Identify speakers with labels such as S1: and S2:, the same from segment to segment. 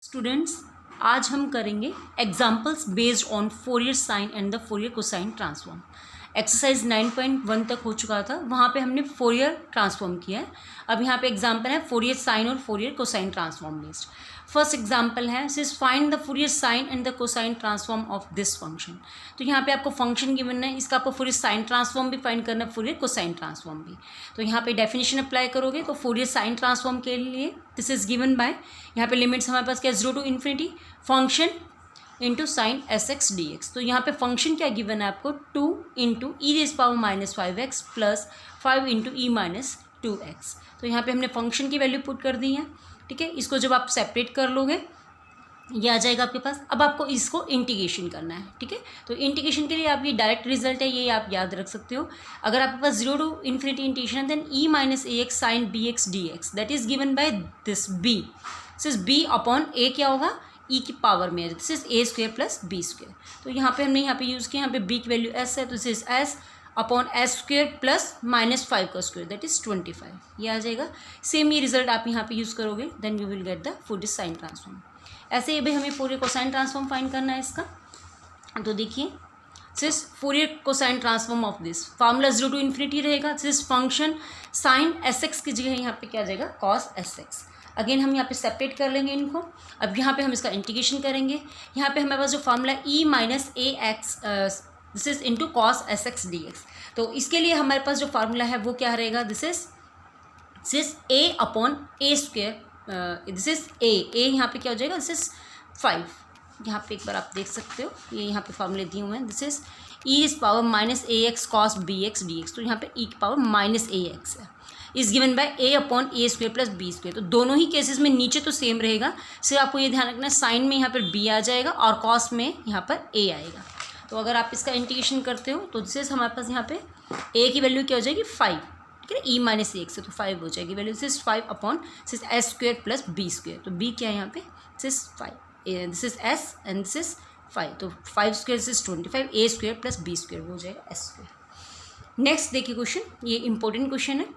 S1: Students, आज हम करेंगे examples based on Fourier sine and the Fourier cosine transform. Exercise 9.1 तक हो चुका था, वहाँ पे हमने फोरियर ट्रांसफॉर्म किया है। अब यहाँ पे एग्जाम्पल है फोरियर साइन और Fourier cosine transform based. First example है this find the Fourier sine and the cosine transform of this function. तो यहाँ पे आपको फंक्शन गिवन है, इसका आपको फोरियर साइन ट्रांसफॉर्म भी फाइंड करना है, फोरियर कोसाइन ट्रांसफॉर्म भी। तो यहाँ पे डेफिनेशन अप्लाई करोगे तो फोरियर साइन ट्रांसफॉर्म के लिए दिस इज गिवन बाय, यहाँ पे लिमिट्स हमारे पास क्या, 0 to infinity function into sine S x D x. तो यहाँ पे फंक्शन क्या गिवन है आपको, 2 into E raise power -5x plus 5 into E -2x। तो यहाँ पे हमने फंक्शन की वैल्यू पुट कर दी है, ठीक है। इसको जब आप सेपरेट कर लोगे ये आ जाएगा आपके पास। अब आपको इसको इंटीग्रेशन करना है, ठीक है। तो इंटीग्रेशन के लिए आपकी डायरेक्ट रिजल्ट है, ये आप याद रख सकते हो। अगर आपके पास 0 to infinity integration then E minus A X sine B x D X that is given by this B. This B upon A क्या होगा, ई की पावर में, this is A square plus B square. तो यहाँ पे हमने यहाँ पे यूज़ किया, यहाँ पे बी की वैल्यू एस है, तो this is S upon S square plus -5 का स्क्वेयर दैट इज 25, ये आ जाएगा। सेम ये रिजल्ट आप यहाँ पे यूज़ करोगे then you will get the Fourier sine transform. ऐसे ही भाई हमें फोरियर कोसाइन ट्रांसफॉर्म फाइंड करना है इसका। तो देखिए this Fourier cosine transform of this formula 0 to infinity रहेगा। This function sine S X की जगह यहाँ पे क्या आ जाएगा, कॉस एस एक्स। अगेन हम यहाँ पे सेपरेट कर लेंगे इनको। अब यहाँ पे हम इसका इंटीग्रेशन करेंगे। यहाँ पे हमारे पास जो formula E minus A x this is into cos S x D x. तो इसके लिए हमारे पास जो फार्मूला है वो क्या रहेगा, this is A upon a square, this is ए यहाँ पे क्या हो जाएगा, दिस इज 5। यहाँ पे एक बार आप देख सकते हो, ये यहाँ पे फार्मूले दिए हुए हैं। This is e is power minus A x cos b x D x. तो यहाँ पे ई की पावर माइनस ए एक्स है, is given by a upon a square plus B square. तो दोनों ही केसेस में नीचे तो सेम रहेगा, सिर्फ आपको ये ध्यान रखना है साइन में यहाँ पर बी आ जाएगा और कॉस में यहाँ पर ए आएगा। तो अगर आप इसका इंटीग्रेशन करते हो तो दिस हमारे पास यहाँ पे ए की वैल्यू क्या हो जाएगी, 5, ठीक है। ई माइनस एक्स से तो 5 हो जाएगी वैल्यू, दिस इज 5 अपॉन सिस s square plus B square. तो बी क्या है यहाँ पे, this is 5, this is s and this is 5। तो 5 square this is 25, a square plus B square वो हो जाएगा एस स्क्वेयर। नेक्स्ट देखिए क्वेश्चन, ये इंपॉर्टेंट क्वेश्चन है।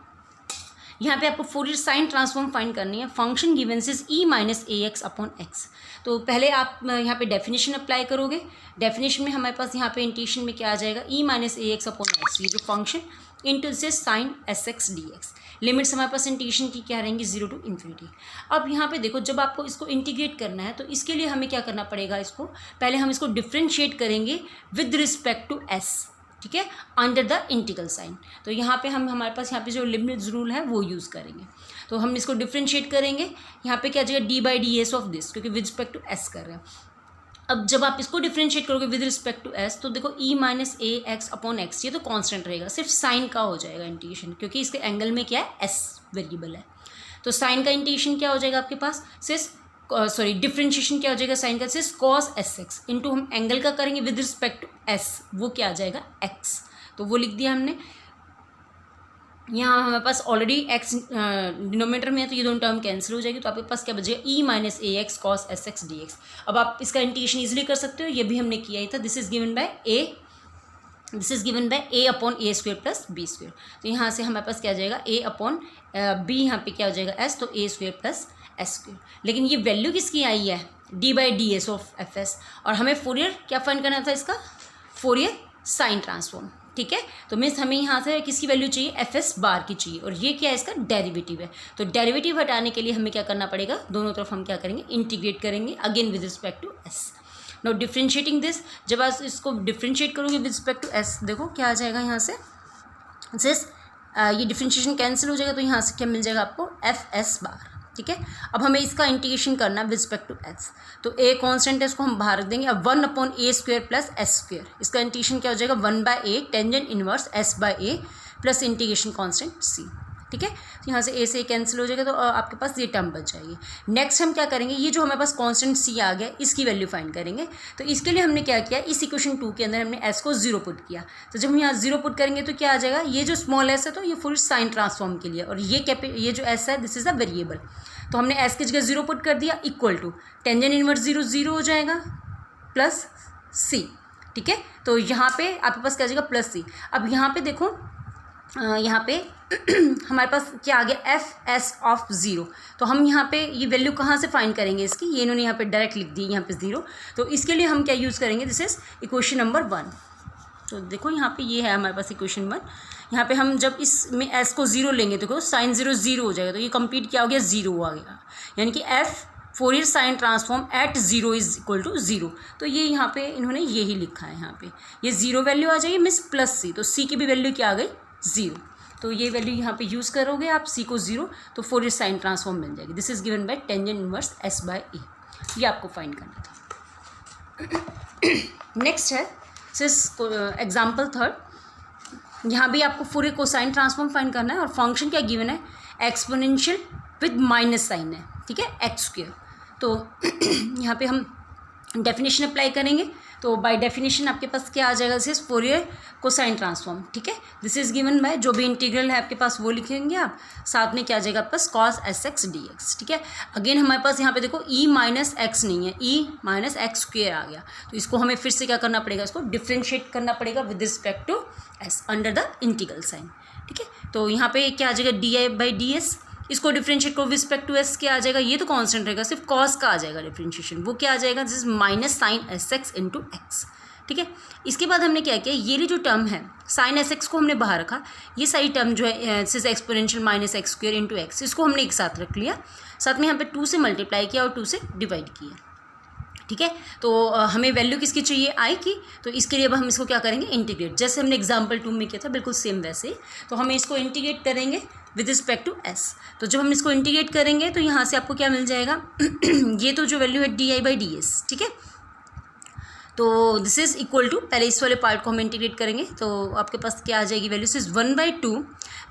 S1: यहाँ पे आपको फोरियर साइन ट्रांसफॉर्म फाइंड करनी है। Function given is E minus A x upon x. तो पहले आप यहाँ पे डेफिनेशन अप्लाई करोगे। डेफिनेशन में हमारे पास यहाँ पे इंटीग्रेशन में क्या आ जाएगा, ई माइनस ए एक्स अपॉन एक्स, ये जो फंक्शन इंटू से sine S x D x. Limits हमारे पास इंटीग्रेशन की क्या रहेंगी, 0 to इन्फिनिटी। अब यहाँ पे देखो, जब आपको इसको इंटीग्रेट करना है तो इसके लिए हमें क्या करना पड़ेगा, इसको पहले हम इसको डिफ्रेंशिएट करेंगे विद रिस्पेक्ट टू एस, ठीक है, अंडर द इंटीग्रल साइन। तो यहाँ पे हम हमारे पास यहाँ पे जो लिमिट्स रूल है वो यूज़ करेंगे। तो हम इसको डिफ्रेंशिएट करेंगे, यहाँ पे क्या जाएगा, D by D S of this, क्योंकि विद रिस्पेक्ट टू एस कर रहे हैं। अब जब आप इसको डिफ्रेंशिएट करोगे विद रिस्पेक्ट टू एस तो देखो ई माइनस ए एक्स अपॉन एक्स, ये तो कांस्टेंट रहेगा, सिर्फ साइन का हो जाएगा इंटीग्रेशन, क्योंकि इसके एंगल में क्या है, एस वेरिएबल है। तो साइन का इंटीग्रेशन क्या हो जाएगा आपके पास, सिर्फ डिफ्रेंशिएशन क्या हो जाएगा साइन का, सिर्फ कॉस एस एक्स इंटू हम एंगल का करेंगे विद रिस्पेक्ट टू एस, वो क्या आ जाएगा, एक्स। तो वो लिख दिया हमने। यहाँ हमारे पास ऑलरेडी एक्स डिनोमिनेटर में है तो ये दोनों टर्म कैंसिल हो जाएगी। तो आपके पास क्या बचेगा, ई माइनस ए x cos S x D X. अब आप इसका इंटीग्रेशन इजीली कर सकते हो, ये भी हमने किया ही था। This is given by a, this is given by a upon a square plus B square. तो यहाँ से हमारे पास क्या आ जाएगा, ए अपॉन बी, यहाँ पे क्या हो जाएगा एस, तो ए स्क्वेयर प्लस एस स्क्वेयर। लेकिन ये वैल्यू किसकी आई है, D by D S of F S, और हमें फोरियर क्या फाइंड करना था, इसका फोरियर साइन ट्रांसफॉर्म, ठीक है। तो मीन्स हमें यहाँ से किसकी वैल्यू चाहिए, एफ एस बार की चाहिए, और ये क्या है, इसका डेरिवेटिव है। तो डेरिवेटिव हटाने के लिए हमें क्या करना पड़ेगा, दोनों तरफ हम क्या करेंगे, इंटीग्रेट करेंगे again with respect to s. Now differentiating this, जब आप इसको डिफ्रेंशिएट करोगे विद रिस्पेक्ट टू एस, देखो क्या आ जाएगा यहाँ से, सिस ये डिफ्रेंशिएशन कैंसिल हो जाएगा, तो यहाँ से क्या मिल जाएगा आपको, एफ एस बार, ठीक है। अब हमें इसका इंटीग्रेशन करना है विद रिस्पेक्ट टू एस। तो ए कॉन्स्टेंट है, इसको हम बाहर रख देंगे। अब 1 upon a square plus S square, इसका इंटीग्रेशन क्या हो जाएगा, 1 bye A tangent inverse S by A plus integration constant सी, ठीक है। तो यहाँ से ए से कैंसिल हो जाएगा, तो आपके पास ये टर्म बच जाएगी। नेक्स्ट हम क्या करेंगे, ये जो हमारे पास कांस्टेंट सी आ गया, इसकी वैल्यू फाइंड करेंगे। तो इसके लिए हमने क्या किया, इस इक्वेशन 2 के अंदर हमने एस को 0 पुट किया। तो जब हम यहाँ 0 पुट करेंगे तो क्या आ जाएगा, ये जो स्मॉल एस है तो ये फुल साइन ट्रांसफॉर्म के लिए, और ये जो एस है दिस इज अ वेरिएबल। तो हमने एस की जगह 0 पुट कर दिया, इक्वल टू टेंजेंट इनवर्स 0 0 हो जाएगा प्लस सी, ठीक है। तो यहाँ पे आपके पास क्या आ जाएगा, प्लस सी। अब यहाँ पे देखो यहाँ पे हमारे पास क्या आ गया एफ एस ऑफ ज़ीरो। तो हम यहाँ पे ये वैल्यू कहाँ से फाइंड करेंगे इसकी, ये इन्होंने यहाँ पे डायरेक्ट लिख दी यहाँ पे ज़ीरो। तो इसके लिए हम क्या यूज़ करेंगे, दिस इज़ इक्वेशन नंबर 1। तो देखो यहाँ पे ये है हमारे पास इक्वेशन 1। यहाँ पे हम जब इसमें एस को ज़ीरो लेंगे तो साइन ज़ीरो ज़ीरो हो जाएगा, तो ये कंप्लीट क्या हो गया, ज़ीरो आ गया। यानी कि f Fourier sine transform at zero is equal to zero. तो ये यहाँ पे इन्होंने यही लिखा है, यहाँ पे ये ज़ीरो वैल्यू आ जाएगी मीन्स प्लस सी, तो सी की भी वैल्यू क्या आ गई, ज़ीरो। तो ये वैल्यू यहाँ पे यूज़ करोगे आप सी को ज़ीरो, तो फोरियर साइन ट्रांसफॉर्म मिल जाएगी। This is given by tangent inverse S by A. ये आपको फाइंड करना था। नेक्स्ट है एग्जाम्पल 3। यहाँ भी आपको फोरियर कोसाइन ट्रांसफॉर्म फाइंड करना है और फंक्शन क्या गिवन है, एक्सपोनेंशियल विद माइनस साइन है, ठीक है, एक्स स्क्वायर। तो यहाँ पे हम डेफिनेशन अप्लाई करेंगे, तो बाय डेफिनेशन आपके पास क्या आ जाएगा, this is Fourier cosine transform, ठीक है। दिस इज गिवन बाय, जो भी इंटीग्रल है आपके पास वो लिखेंगे आप, साथ में क्या आ जाएगा आपके पास cos S x D X, ठीक है। अगेन हमारे पास यहाँ पे देखो ई माइनस एक्स नहीं है, ई माइनस एक्स स्क्वेयर आ गया, तो इसको हमें फिर से क्या करना पड़ेगा, इसको डिफ्रेंशिएट करना पड़ेगा with respect to s under the integral sign, ठीक है। तो यहाँ पे क्या आ जाएगा, d I by D s, इसको डिफरेंशिएट को रिस्पेक्ट टू एस क्या आ जाएगा, ये तो कांस्टेंट रहेगा, सिर्फ कॉस का आ जाएगा डिफरेंशिएशन, वो क्या आ जाएगा, this is minus sine S x into x, ठीक है। इसके बाद हमने क्या किया, ये जो टर्म है साइन एस एक्स को हमने बाहर रखा, ये सारी टर्म जो है this is exponential minus x square into x, इसको हमने एक साथ रख लिया, साथ में यहाँ पे 2 से मल्टीप्लाई किया और 2 से डिवाइड किया, ठीक है। तो हमें वैल्यू किसकी चाहिए, आई की, तो इसके लिए अब हम इसको क्या करेंगे, इंटीग्रेट, जैसे हमने एग्जाम्पल 2 में किया था बिल्कुल सेम वैसे। तो हम इसको इंटीग्रेट करेंगे विद रिस्पेक्ट टू एस। तो जब हम इसको इंटीग्रेट करेंगे तो यहाँ से आपको क्या मिल जाएगा ये तो जो वैल्यू है D I by D S, ठीक है। तो दिस इज इक्वल टू, पहले इस वाले पार्ट को हम इंटीग्रेट करेंगे तो आपके पास क्या आ जाएगी वैल्यू, दिस इज 1/2।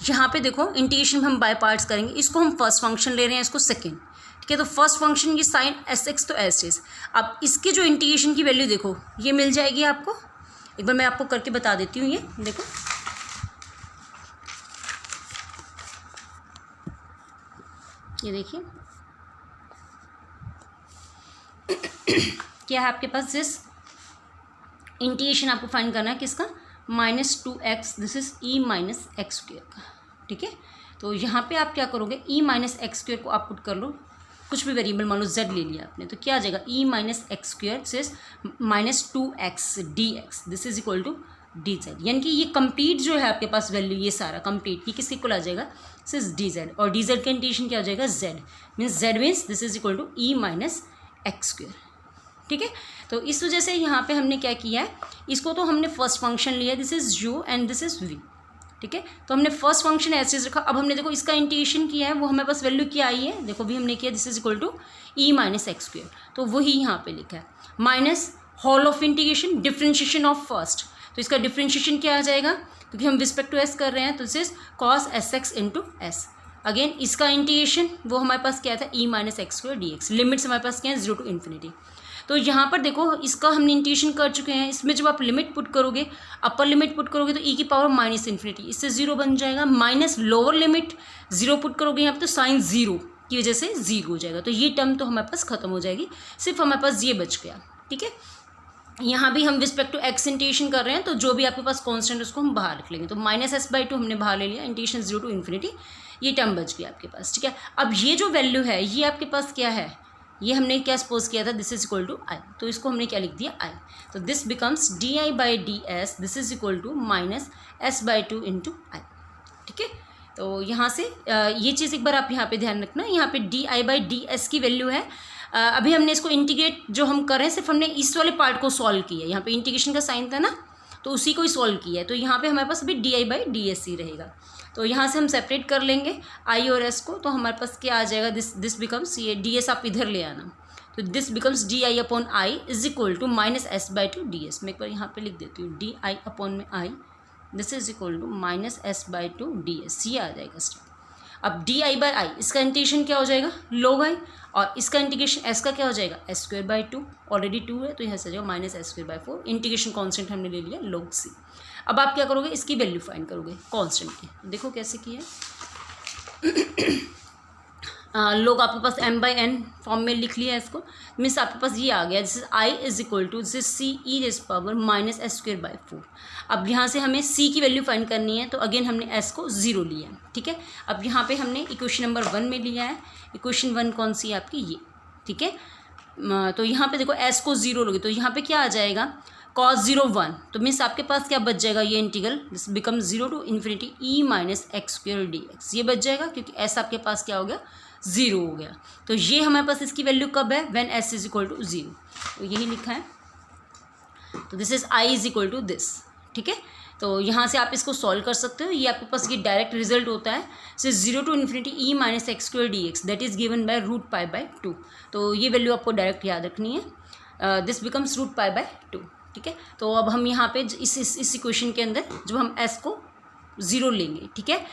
S1: यहाँ पे देखो इंटीग्रेशन हम बाय पार्ट्स करेंगे, इसको हम फर्स्ट फंक्शन ले रहे हैं, इसको सेकेंड, ठीक है। तो फर्स्ट फंक्शन ये साइन एस एक्स तो एस इज, अब इसके जो इंटीग्रेशन की वैल्यू देखो ये मिल जाएगी आपको, एक बार मैं आपको करके बता देती हूँ, ये देखो ये देखिए क्या है आपके पास, दिस इंटीग्रेशन आपको फाइंड करना है किसका, -2x, this is E minus x square का, ठीक है। तो यहाँ पे आप क्या करोगे, ई माइनस एक्स स्क्वेयर को आप पुट कर लो, कुछ भी वेरिएबल मान लो z ले लिया आपने, तो क्या आ जाएगा ई minus x square this is -2x dx, this is equal to D Z. यानी कि ये कंप्लीट जो है आपके पास वैल्यू, ये सारा कंप्लीट ये किसके इक्वल आ जाएगा, दिस इज डी जेड, और डी जेड का इंटीग्रेशन क्या हो जाएगा, z means this is equal to e minus x square, ठीक है। तो इस वजह से यहाँ पे हमने क्या किया है, इसको तो हमने फर्स्ट फंक्शन लिया, this is u and this is v, ठीक है। तो हमने फर्स्ट फंक्शन ऐसे रखा, अब हमने देखो इसका इंटीग्रेशन किया है, वो हमारे पास वैल्यू क्या आई है, देखो भी हमने किया, this is equal to e minus x square, तो वही यहाँ पे लिखा है, minus whole of integration differentiation of first, तो इसका डिफ्रेंशिएशन क्या आ जाएगा, क्योंकि हम रिस्पेक्ट टू एस कर रहे हैं, तो this is cos S x into S. Again इसका इंटीग्रेशन वो हमारे पास क्या था, E minus x square D x, limits हमारे पास क्या है 0 टू इन्फिनिटी। तो यहाँ पर देखो इसका हमने इंटीग्रेशन कर चुके हैं, इसमें जब आप लिमिट पुट करोगे, अपर लिमिट पुट करोगे तो ई की पावर माइनस इन्फिनिटी, इससे 0 बन जाएगा, माइनस लोअर लिमिट 0 पुट करोगे यहाँ पर, तो साइन 0 की वजह से 0 हो जाएगा, तो ये टर्म तो हमारे पास खत्म हो जाएगी, सिर्फ हमारे पास ये बच गया, ठीक है। यहाँ भी हम रिस्पेक्ट टू एक्स इंटीग्रेशन कर रहे हैं, तो जो भी आपके पास कांस्टेंट उसको हम बाहर रख लेंगे, तो -s/2 हमने बाहर ले लिया, इंटीग्रेशन 0 टू इन्फिनिटी, ये टर्म बच गया आपके पास, ठीक है। अब ये जो वैल्यू है ये आपके पास क्या है, ये हमने क्या सपोज किया था, this is equal to I, तो इसको हमने क्या लिख दिया आई, तो this becomes D I by D S, this is equal to -s/2 into I, ठीक है। तो यहाँ से ये चीज़ एक बार आप यहाँ पे ध्यान रखना, यहाँ पे D I by D S की वैल्यू है, अभी हमने इसको इंटीग्रेट जो हम कर रहे हैं सिर्फ हमने इस वाले पार्ट को सॉल्व किया है, यहाँ पे इंटीग्रेशन का साइन था ना, तो उसी को ही सॉल्व किया है, तो यहाँ पे हमारे पास अभी D I by D S ही रहेगा, तो यहाँ से हम सेपरेट कर लेंगे आई और एस को, तो हमारे पास क्या आ जाएगा, दिस बिकम्स, ये डी एस आप इधर ले आना, तो this becomes D I upon i is equal to -s/2 D s, मैं एक बार यहाँ पे लिख देती हूँ, डी आई अपॉन में I, this is equal to -s/2 D S, ये आ जाएगा स्टेप। अब डी आई बाई आई, इसका इंटीग्रेशन क्या हो जाएगा, log आई, और इसका इंटीग्रेशन एस का क्या हो जाएगा, s²/2, ऑलरेडी 2 है तो यहाँ से आ जाएगा -s²/4, इंटीग्रेशन कॉन्स्टेंट हमने ले लिया log c। अब आप क्या करोगे, इसकी वैल्यू फाइंड करोगे कॉन्स्टेंट की, देखो कैसे की है लोग आपके पास m/n फॉर्म में लिख लिया है इसको, मीन्स आपके पास ये आ गया, जैसे i इज इक्वल टू जैसे c e⁻⁻² अब यहाँ से हमें c की वैल्यू फाइंड करनी है, तो अगेन हमने s को 0 लिया है, ठीक है। अब यहाँ पे हमने इक्वेशन नंबर 1 में लिया है, इक्वेशन 1 कौन सी है आपकी, ये, ठीक है। तो यहाँ पे देखो s को 0 लोगे तो यहाँ पे क्या आ जाएगा, cos 0 1, तो मीन्स आपके पास क्या बच जाएगा, ये integral this become 0 to infinity e⁻x² dx, ये बच जाएगा क्योंकि s आपके पास क्या हो गया, 0 हो गया। तो ये हमारे पास इसकी वैल्यू कब है, when s is equal to 0, तो यही लिखा है। तो this is i is equal to this, ठीक है। तो यहाँ से आप इसको सॉल्व कर सकते हो, ये आपके पास ये डायरेक्ट रिजल्ट होता है, से 0 to infinity e⁻x² dx that is given by √π/2, तो ये वैल्यू आपको डायरेक्ट याद रखनी है, दिस बिकम्स √π/2, ठीक है। तो अब हम यहाँ पे इस इक्वेशन के अंदर जब हम s को 0 लेंगे, ठीक है,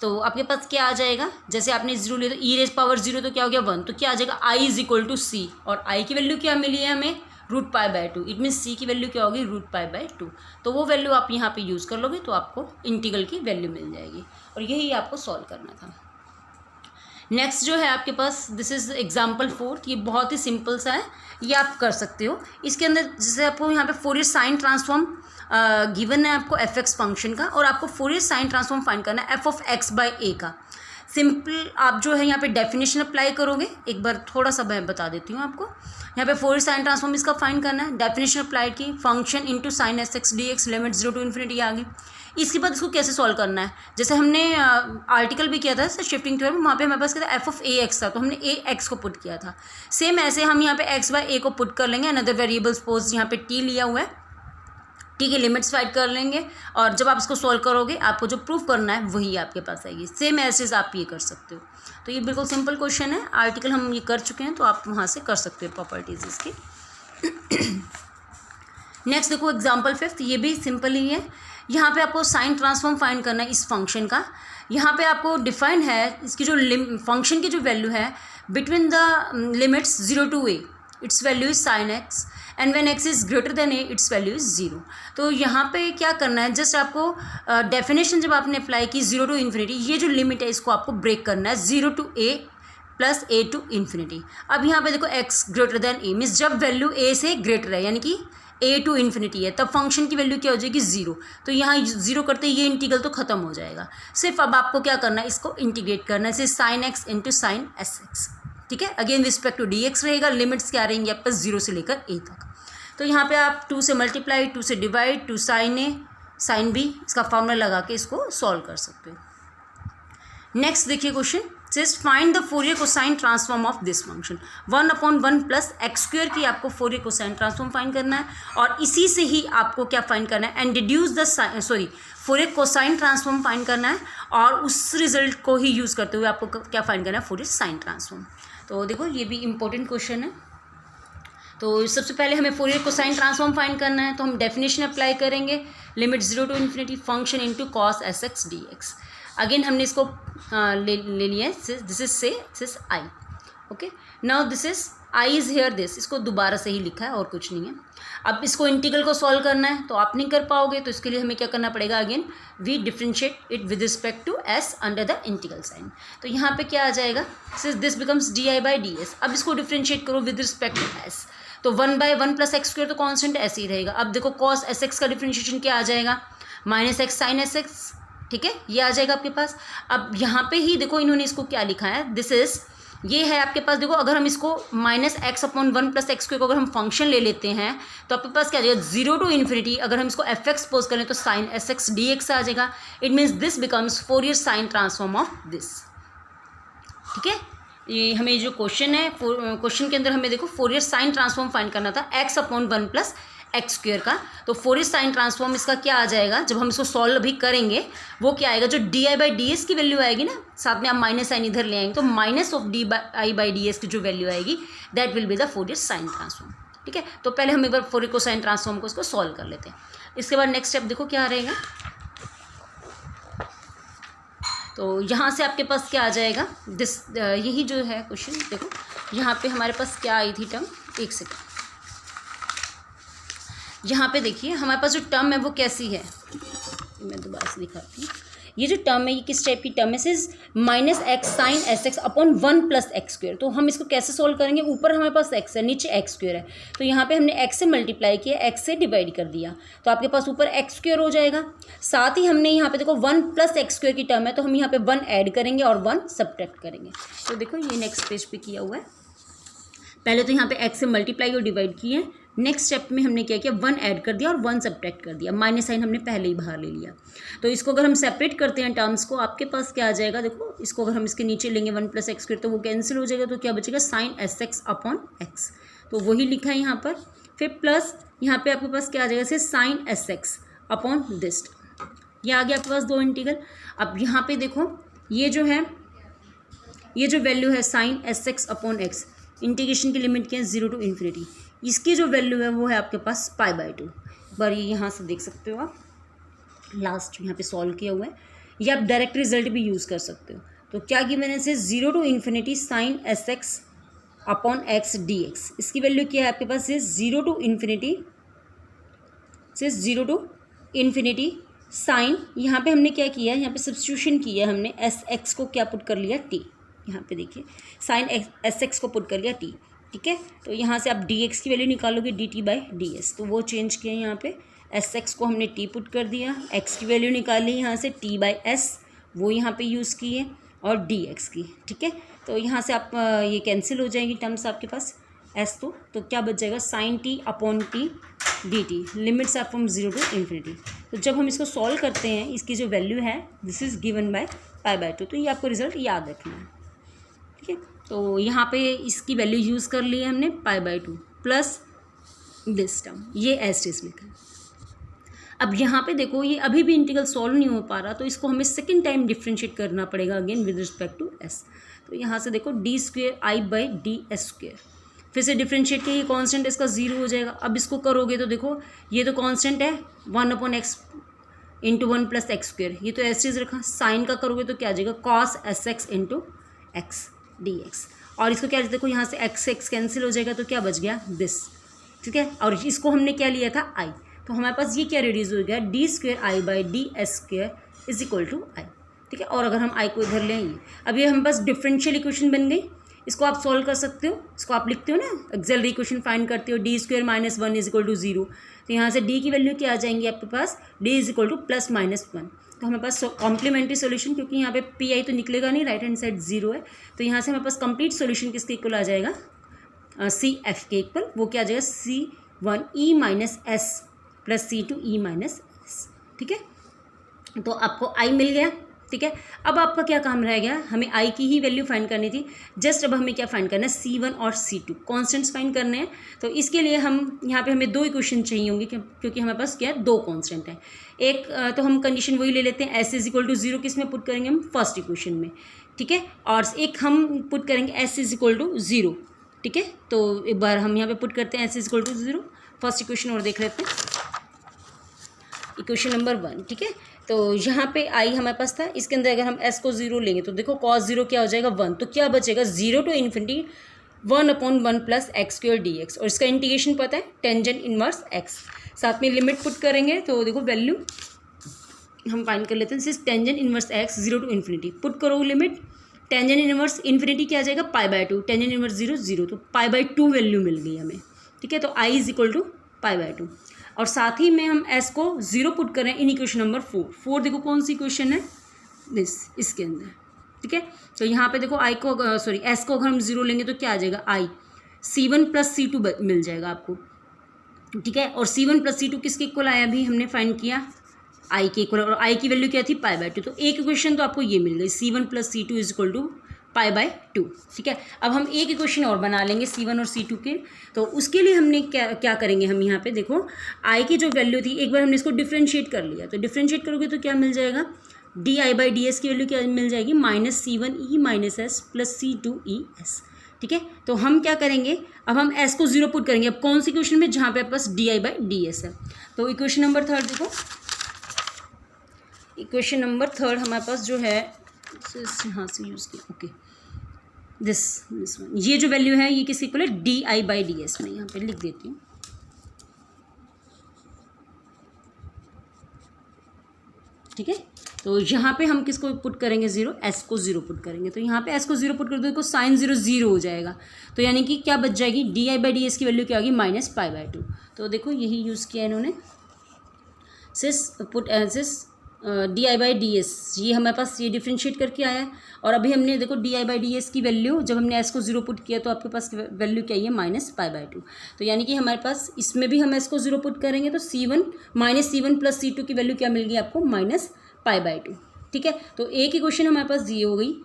S1: तो आपके पास क्या आ जाएगा, जैसे आपने 0 लिया तो e⁻0 तो क्या हो गया 1, तो क्या आ जाएगा i is equal to c, और i की वैल्यू क्या मिली है हमें, √π/2, इट मीन्स c की वैल्यू क्या होगी, √π/2, तो वो वैल्यू आप यहाँ पे यूज़ कर लोगे तो आपको इंटीग्रल की वैल्यू मिल जाएगी, और यही आपको सॉल्व करना था। नेक्स्ट जो है आपके पास, दिस इज़ एग्जाम्पल 4, ये बहुत ही सिंपल सा है, ये आप कर सकते हो। इसके अंदर जैसे आपको यहाँ पे फोरियर साइन ट्रांसफॉर्म गिवन है आपको f(x) फंक्शन का, और आपको फोरियर साइन ट्रांसफॉर्म फाइंड करना है f(x/a) का। सिंपल आप जो है यहाँ पे डेफिनेशन अप्लाई करोगे, एक बार थोड़ा सा मैं बता देती हूँ आपको। यहाँ पे फोरियर साइन ट्रांसफॉर्म इसका फाइंड करना है, डेफिनेशन अप्लाइड की, function into sine sx dx limit 0 to infinity आ गई। इसके बाद इसको कैसे सॉल्व करना है, जैसे हमने आर्टिकल भी किया था शिफ्टिंग थ्योरम, वहाँ पे हमारे पास क्या था, f(ax) था, तो हमने ax को पुट किया था। सेम ऐसे हम यहाँ पे x/a को पुट कर लेंगे, अनदर वेरिएबल सपोज यहाँ पे t लिया हुआ है, t की लिमिट्स फाइंड कर लेंगे, और जब आप इसको सॉल्व करोगे आपको जो प्रूफ करना है वही आपके पास आएगी। सेम एज आप ये कर सकते हो, तो ये बिल्कुल सिंपल क्वेश्चन है, आर्टिकल हम ये कर चुके हैं, तो आप वहाँ से कर सकते हो प्रॉपर्टीज इसकी। नेक्स्ट देखो एग्जाम्पल 5, ये भी सिंपल ही है। यहाँ पे आपको साइन ट्रांसफॉर्म फाइंड करना है इस फंक्शन का। यहाँ पे आपको डिफाइन है इसकी जो फंक्शन की जो वैल्यू है between the limits 0 to a, its value is sine x, and when x is greater than a its value is 0। तो यहाँ पे क्या करना है, जस्ट आपको डेफिनेशन जब आपने अप्लाई की 0 टू इन्फिनिटी, ये जो लिमिट है इसको आपको ब्रेक करना है 0 to a plus a to infinity. अब यहाँ पे देखो x greater than a means जब वैल्यू a से ग्रेटर है, यानी कि a टू इन्फिनिटी है, तब फंक्शन की वैल्यू क्या हो जाएगी 0। तो यहाँ 0 करते ये इंटीग्रल तो खत्म हो जाएगा। सिर्फ अब आपको क्या करना है, इसको इंटीग्रेट करना है, जैसे sine x into sine sx, ठीक है। अगेन रिस्पेक्ट टू dx रहेगा, लिमिट्स क्या रहेंगी आपके पास 0 से लेकर a तक। तो यहाँ पे आप 2 से मल्टीप्लाई, 2 से divide, 2 sine a sine b, इसका फॉर्मूला लगा के इसको सॉल्व कर सकते हो। नेक्स्ट देखिए question, just find the Fourier cosine transform of this function. 1/1 plus x² की आपको फोरियर कोसाइन ट्रांसफॉर्म फाइंड करना है, और इसी से ही आपको क्या फाइंड करना है, and deduce the Fourier cosine transform find करना है, और उस रिजल्ट को ही यूज़ करते हुए आपको क्या फाइंड करना है, फोरियर साइन ट्रांसफॉर्म। तो देखो ये भी इंपॉर्टेंट क्वेश्चन है। तो सबसे पहले हमें फोरियर कोसाइन ट्रांसफॉर्म फाइंड करना है, तो हम डेफिनेशन अप्लाई करेंगे, limit 0 to infinity function into cos sx dx। Again हमने इसको ले लिया है, this is i, okay. Now this is i is here this, इसको दोबारा से ही लिखा है और कुछ नहीं है। अब इसको इंटीग्रल को सॉल्व करना है, तो आप नहीं कर पाओगे, तो इसके लिए हमें क्या करना पड़ेगा, again we differentiate it with respect to s under the integral sign. तो यहाँ पे क्या आ जाएगा, दिस बिकम्स di/ds। अब इसको डिफ्रेंशिएट करो विद रिस्पेक्ट टू s, तो 1/1 प्लस x² तो कॉन्स्टेंट ऐसे ही रहेगा। अब देखो cos sx का डिफ्रेंशिएशन क्या आ जाएगा, -x साइन sx, ठीक है, ये आ जाएगा आपके पास। अब यहाँ पे ही देखो इन्होंने इसको क्या लिखा है, दिस इज ये है आपके पास। देखो अगर हम इसको -x/1 प्लस x² को अगर हम फंक्शन ले लेते हैं तो आपके पास क्या आ जाएगा, 0 टू इन्फिनिटी। अगर हम इसको f(x) पोज करें तो साइन sx dx आ जाएगा। It means this becomes Fourier sine transform of this, ठीक है। ये हमें जो क्वेश्चन है, क्वेश्चन के अंदर हमें देखो फोरियर साइन ट्रांसफॉर्म फाइंड करना था x/1 प्लस x² का। तो फोरियर साइन ट्रांसफॉर्म इसका क्या आ जाएगा, जब हम इसको सॉल्व अभी करेंगे वो क्या आएगा, जो di/ds की वैल्यू आएगी ना, साथ में आप माइनस साइन इधर ले आएंगे, तो माइनस ऑफ di/ds की जो वैल्यू आएगी that will be the Fourier sine transform, ठीक है। तो पहले हम एक बार फोरियर कोसाइन ट्रांसफॉर्म को इसको सॉल्व कर लेते हैं। इसके बाद नेक्स्ट स्टेप देखो क्या रहेगा, तो यहाँ से आपके पास क्या आ जाएगा, दिस यही जो है क्वेश्चन। देखो यहाँ पे हमारे पास क्या आई थी टर्म, एक सेकेंड, यहाँ पे देखिए हमारे पास जो टर्म है वो कैसी है, मैं दोबारा से दिखाती हूँ। ये जो टर्म है ये किस टाइप की टर्म है, is minus x sine S x upon 1 plus x square. तो हम इसको कैसे सोल्व करेंगे, ऊपर हमारे पास एक्स है, नीचे एक्स स्क्वेयर है, तो यहाँ पे हमने एक्स से मल्टीप्लाई किया, एक्स से डिवाइड कर दिया, तो आपके पास ऊपर एक्स स्क्वेयर हो जाएगा। साथ ही हमने यहाँ पे देखो 1 प्लस एक्स स्क्वेयर की टर्म है, तो हम यहाँ पे 1 ऐड करेंगे और 1 सब्ट्रैक्ट करेंगे। तो देखो ये नेक्स्ट पेज पे किया हुआ है, पहले तो यहाँ पे एक्स से मल्टीप्लाई और डिवाइड किए, नेक्स्ट स्टेप में हमने क्या किया, 1 ऐड कर दिया और 1 सब्ट्रैक्ट कर दिया, माइनस साइन हमने पहले ही बाहर ले लिया। तो इसको अगर हम सेपरेट करते हैं टर्म्स को, आपके पास क्या आ जाएगा, देखो इसको अगर हम इसके नीचे लेंगे 1 प्लस एक्स स्क्वायर तो वो कैंसिल हो जाएगा, तो क्या बचेगा sine S x upon x, तो वही लिखा है यहाँ पर। फिर प्लस यहाँ पे आपके पास क्या आ जाएगा, से sine S x upon this, ये आ गया आपके पास 2 इंटीग्रल। अब यहाँ पे देखो ये जो है, ये जो वैल्यू है sine S x upon x, integration की लिमिट क्या है 0 टू इन्फिनिटी, इसकी जो वैल्यू है वो है आपके पास π/2। बार ये यहाँ से देख सकते हो आप, लास्ट यहाँ पे सॉल्व किया हुआ है, ये आप डायरेक्ट रिजल्ट भी यूज़ कर सकते हो। तो क्या गिवन है, से 0 to infinity sine S x upon x D x, इसकी वैल्यू क्या है आपके पास, से 0 टू इन्फिनिटी, से 0 टू इन्फिनिटी साइन, यहाँ पे हमने क्या किया है, यहाँ पे सब्स्टिट्यूशन किया है हमने, एस एक्स को क्या पुट कर लिया टी, यहाँ पे देखिए साइन एस एक्स को पुट कर लिया टी, ठीक है। तो यहाँ से आप डी एक्स की वैल्यू निकालोगे D T by D S, तो वो चेंज किया यहाँ पे, एस एक्स को हमने टी पुट कर दिया, एक्स की वैल्यू निकाली यहाँ से टी बाई एस, वो यहाँ पे यूज़ किए, और डी एक्स की, ठीक है। तो यहाँ से आप ये कैंसिल हो जाएंगी टर्म्स आपके पास एस, तो क्या बच जाएगा, sine t upon t d t, limits are from 0 to infinity. तो जब हम इसको सॉल्व करते हैं, इसकी जो वैल्यू है दिस इज़ गिवन बाय π/2, तो ये आपको रिजल्ट याद रखना है, ठीक है। तो यहाँ पे इसकी वैल्यू यूज़ कर ली है हमने π/2 प्लस दिस टर्म, ये एस इज लिखा है। अब यहाँ पे देखो ये अभी भी इंटीग्रल सॉल्व नहीं हो पा रहा, तो इसको हमें सेकंड टाइम डिफ्रेंशिएट करना पड़ेगा again with respect to s. तो यहाँ से देखो d square I by D S square, फिर से डिफ्रेंशिएट किया, ये कांस्टेंट इसका 0 हो जाएगा। अब इसको करोगे तो देखो ये तो कांस्टेंट है 1 upon x into 1 plus x square, ये तो एस चीज़ रखा, साइन का करोगे तो क्या आ जाएगा cos S x into x D x, और इसको क्या देखो यहाँ से एक्स एक्स कैंसिल हो जाएगा, तो क्या बच गया दिस, ठीक है। और इसको हमने क्या लिया था आई, तो हमारे पास ये क्या रिड्यूस हो गया, D square I by D S square is equal to I, ठीक है। और अगर हम आई को इधर लें, ये अब ये हमारे पास डिफरेंशियल इक्वेशन बन गई, इसको आप सॉल्व कर सकते हो, इसको आप लिखते हो ना एक्सेलरी इक्वेशन फाइंड करते हो, d square minus 1 is equal to 0, तो यहाँ से डी की वैल्यू क्या आ जाएंगी आपके पास, D is equal to plus minus 1, तो हमारे पास कॉम्प्लीमेंट्री सोल्यूशन, क्योंकि यहाँ पे पी आई तो निकलेगा नहीं, राइट हैंड साइड 0 है, तो यहाँ से हमारे पास कंप्लीट सोल्यूशन किसके इक्वल आ जाएगा, सी एफ के इक्वल, वो क्या आ जाएगा C1 E minus S plus C2 E minus S, ठीक है। तो आपको आई मिल गया, ठीक है। अब आपका क्या काम रह गया, हमें आई की ही वैल्यू फाइंड करनी थी, जस्ट अब हमें क्या फाइंड करना है, C1 और C2 कॉन्स्टेंट्स फाइंड करने हैं। तो इसके लिए हम यहाँ पे हमें 2 इक्वेशन चाहिए होंगी, क्योंकि हमारे पास क्या है 2 कॉन्स्टेंट हैं। एक तो हम कंडीशन वही ले लेते हैं, एस इज इक्वल टू 0 किस में पुट करेंगे हम, फर्स्ट इक्वेशन में, ठीक है। और एक हम पुट करेंगे एस इज इक्वल टू 0, ठीक है। तो एक बार हम यहाँ पे पुट करते हैं s is equal to 0, first equation और देख लेते हैं, इक्वेशन नंबर 1, ठीक है। तो यहाँ पे आई हमारे पास था, इसके अंदर अगर हम एस को 0 लेंगे तो देखो cos 0 क्या हो जाएगा 1, तो क्या बचेगा 0 to infinity 1 upon 1 plus x square D x, और इसका इंटीग्रेशन पता है टेंजेंट इनवर्स एक्स, साथ में लिमिट पुट करेंगे तो देखो वैल्यू हम फाइंड कर लेते हैं, सिर्फ tangent inverse x 0 to infinity put करो लिमिट, टेंजेंट इनवर्स इन्फिनिटी क्या आ जाएगा π/2, टेंजेंट इनवर्स 0 0, तो π/2 वैल्यू मिल गई हमें, ठीक है। तो आई इज इक्वल टू π/2, और साथ ही में हम s को 0 पुट कर रहे हैं इन इक्वेशन नंबर 4 देखो कौन सी इक्वेशन है दिस, इसके अंदर, ठीक है। तो यहाँ पे देखो आई को s को अगर हम 0 लेंगे तो क्या आ जाएगा आई C1 प्लस C2 मिल जाएगा आपको, ठीक है। और C1 प्लस C2 किसके इक्वल आया, अभी हमने फाइंड किया आई के इक्वल, और आई की वैल्यू क्या थी π/2, तो एक इक्वेशन तो आपको ये मिल गई C1 plus C2 is equal to π/2, ठीक है। अब हम एक इक्वेशन और बना लेंगे C1 और C2 के, तो उसके लिए हमने क्या करेंगे, हम यहाँ पे देखो I की जो वैल्यू थी एक बार हमने इसको डिफ्रेंशिएट कर लिया, तो डिफ्रेंशिएट करोगे तो क्या मिल जाएगा, d I by D S की वैल्यू क्या मिल जाएगी, minus C1 E minus S plus C2 E S, ठीक है। तो हम क्या करेंगे, अब हम S को 0 पुट करेंगे, अब कौन सी इक्वेशन में, जहाँ पे पास D I by D S है। तो इक्वेशन नंबर 3 देखो, इक्वेशन नंबर 3 हमारे पास जो है यहाँ से यूज़ किया, ओके दिस वन, ये जो वैल्यू है ये किसी इक्वल है D I by D S में, यहाँ पे लिख देती हूँ, ठीक है। तो यहाँ पे हम किसको पुट करेंगे 0, एस को 0 पुट करेंगे। तो यहाँ पे एस को 0 पुट कर दो तो साइन 0 0 हो जाएगा। तो यानी कि क्या बच जाएगी, di/ds की वैल्यू क्या होगी -π/2। तो देखो यही यूज़ किया इन्होंने, सिस पुट सिस di/ds, ये हमारे पास ये डिफ्रेंशिएट करके आया है। और अभी हमने देखो di/ds की वैल्यू जब हमने s को 0 पुट किया तो आपके पास वैल्यू क्या है -π/2। तो यानी कि हमारे पास इसमें भी हम s को 0 पुट करेंगे तो c1 + c2 की वैल्यू क्या मिल गई आपको -π/2। ठीक है। तो एक इक्वेशन हमारे पास ये हो गई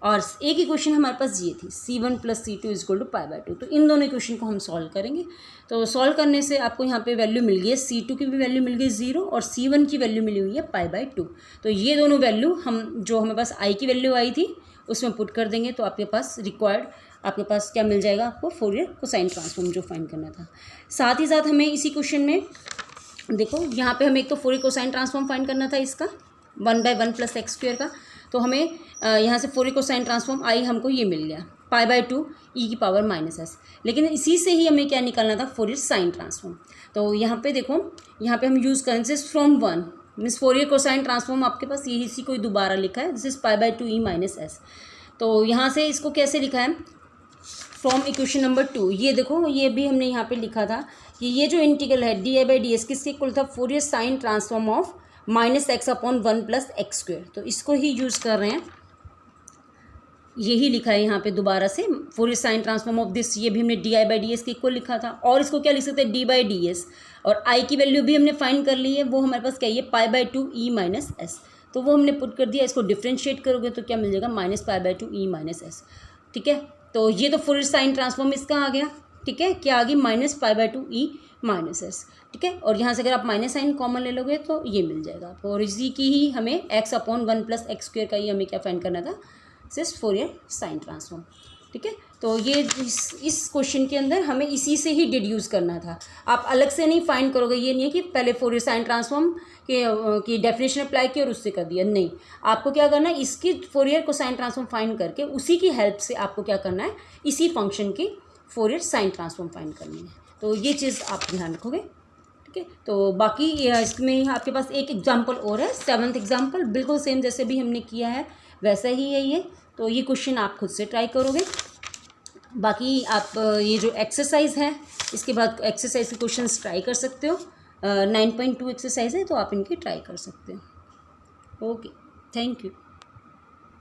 S1: और एक इक्वेशन हमारे पास ये थी c1 + c2 = π/2। तो इन दोनों इक्वेशन को हम सॉल्व करेंगे। तो सॉल्व करने से आपको यहाँ पे वैल्यू मिल गई है, c2 की भी वैल्यू मिल गई 0 और c1 की वैल्यू मिली हुई है π/2। तो ये दोनों वैल्यू हम जो हमारे पास i की वैल्यू आई थी उसमें पुट कर देंगे तो आपके पास आपके पास क्या मिल जाएगा, आपको फोरियर कोसाइन ट्रांसफॉर्म जो फाइंड करना था। साथ ही साथ हमें इसी क्वेश्चन में देखो यहाँ पे हमें एक तो फोरियर कोसाइन ट्रांसफॉर्म फाइंड करना था इसका 1/1 + x² का। तो हमें यहाँ से फोरियर कोसाइन ट्रांसफॉर्म आई हमको ये मिल गया π/2 e⁻⁻s। लेकिन इसी से ही हमें क्या निकालना था, फोरियर साइन ट्रांसफॉर्म। तो यहाँ पे देखो, यहाँ पे हम यूज़ करें this from 1 means Fourier cosine transform आपके पास यही इसी को दोबारा लिखा है, दिस इज π/2 e⁻s। तो यहाँ से इसको कैसे लिखा है, फ्रॉम इक्वेशन नंबर 2। ये देखो ये भी हमने यहाँ पे लिखा था कि ये जो इंटीग्रल है di/ds किसके इक्वल था, Fourier sine transform of -x/1 + x²। तो इसको ही यूज़ कर रहे हैं, यही लिखा है यहाँ पे दोबारा से Fourier sine transform of this. ये भी हमने di/ds के इक्वल लिखा था और इसको क्या लिख सकते हैं d/ds। और i की वैल्यू भी हमने फाइंड कर ली है, वो हमारे पास क्या है π/2 e⁻s। तो वो हमने पुट कर दिया, इसको डिफ्रेंशिएट करोगे तो क्या मिल जाएगा -π/2 e⁻s। ठीक है। तो ये तो फोरियर साइन ट्रांसफॉर्म इसका आ गया। ठीक है, क्या आ गई -π/2 e⁻s। ठीक है। और यहाँ से अगर आप माइनस साइन कॉमन ले लोगे तो ये मिल जाएगा आपको। और इसी की ही हमें x/1 + x² का ही हमें क्या फाइंड करना था, सिर्फ फोरियर साइन ट्रांसफॉर्म। ठीक है। तो ये इस क्वेश्चन के अंदर हमें इसी से ही डिड्यूस करना था, आप अलग से नहीं फाइंड करोगे। ये नहीं है कि पहले फोरियर साइन ट्रांसफॉर्म की डेफिनेशन अप्लाई की और उससे कर दिया, नहीं। आपको क्या करना है, इसकी फोरियर कोसाइन ट्रांसफॉर्म फाइंड करके उसी की हेल्प से आपको क्या करना है, इसी फंक्शन की फोरियर साइन ट्रांसफॉर्म फाइंड करनी है। तो ये चीज़ आप ध्यान रखोगे। ठीक है। तो बाकी इसमें आपके पास एक एग्जाम्पल और है, 7th एग्जाम्पल, बिल्कुल सेम जैसे भी हमने किया है वैसा ही है ये। तो ये क्वेश्चन आप खुद से ट्राई करोगे। बाकी आप ये जो एक्सरसाइज है इसके बाद एक्सरसाइज के क्वेश्चंस ट्राई कर सकते हो। 9.2 एक्सरसाइज है तो आप इनकी ट्राई कर सकते हो। Okay, thank you.